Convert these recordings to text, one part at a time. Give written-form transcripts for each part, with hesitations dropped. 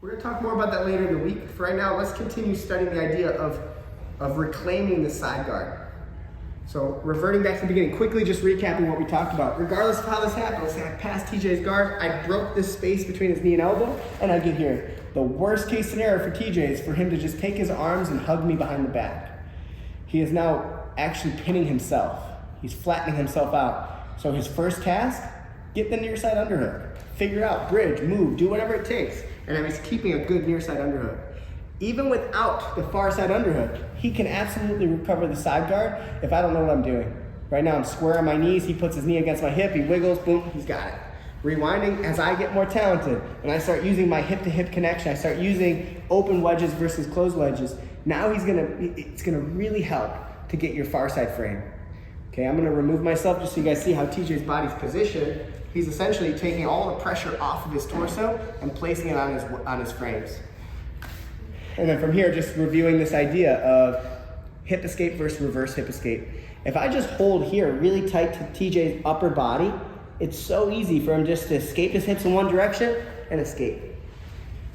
We're gonna talk more about that later in the week. For right now, let's continue studying the idea of reclaiming the side guard. So reverting back to the beginning, quickly just recapping what we talked about. Regardless of how this happened, let's say I passed TJ's guard, I broke this space between his knee and elbow, and I get here. The worst case scenario for TJ is for him to just take his arms and hug me behind the back. He is now actually pinning himself. He's flattening himself out. So his first task, get the near side underhook. Figure out, bridge, move, do whatever it takes. And then he's keeping a good near side underhook. Even without the far side underhook, he can absolutely recover the side guard if I don't know what I'm doing. Right now I'm square on my knees, he puts his knee against my hip, he wiggles, boom, he's got it. Rewinding, as I get more talented, and I start using my hip to hip connection, I start using open wedges versus closed wedges, now it's gonna really help to get your far side frame. Okay, I'm gonna remove myself just so you guys see how TJ's body's positioned. He's essentially taking all the pressure off of his torso and placing it on his frames. And then from here, just reviewing this idea of hip escape versus reverse hip escape. If I just hold here really tight to TJ's upper body, it's so easy for him just to escape his hips in one direction and escape.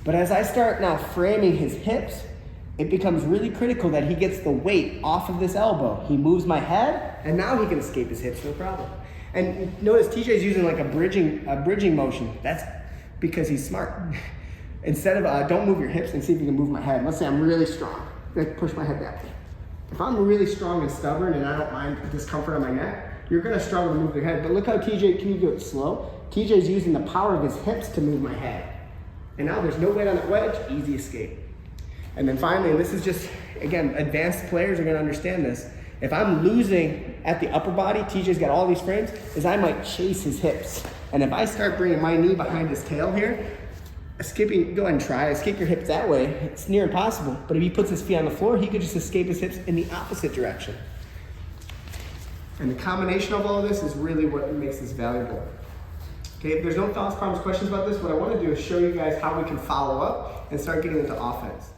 But as I start now framing his hips, it becomes really critical that he gets the weight off of this elbow. He moves my head, and now he can escape his hips, no problem. And notice TJ's using like a bridging motion. That's because he's smart. Instead of don't move your hips and see if you can move my head. Let's say I'm really strong. I'm gonna push my head back. If I'm really strong and stubborn and I don't mind discomfort on my neck, you're gonna struggle to move your head. But look how TJ, can you go slow? TJ's using the power of his hips to move my head. And now there's no weight on that wedge, easy escape. And then finally, and this is just, again, advanced players are gonna understand this. If I'm losing at the upper body, TJ's got all these frames, is I might chase his hips. And if I start bringing my knee behind his tail here, escaping, go ahead and try, escape your hips that way, it's near impossible. But if he puts his feet on the floor, he could just escape his hips in the opposite direction. And the combination of all of this is really what makes this valuable. Okay, if there's no thoughts, problems, questions about this, what I want to do is show you guys how we can follow up and start getting into offense.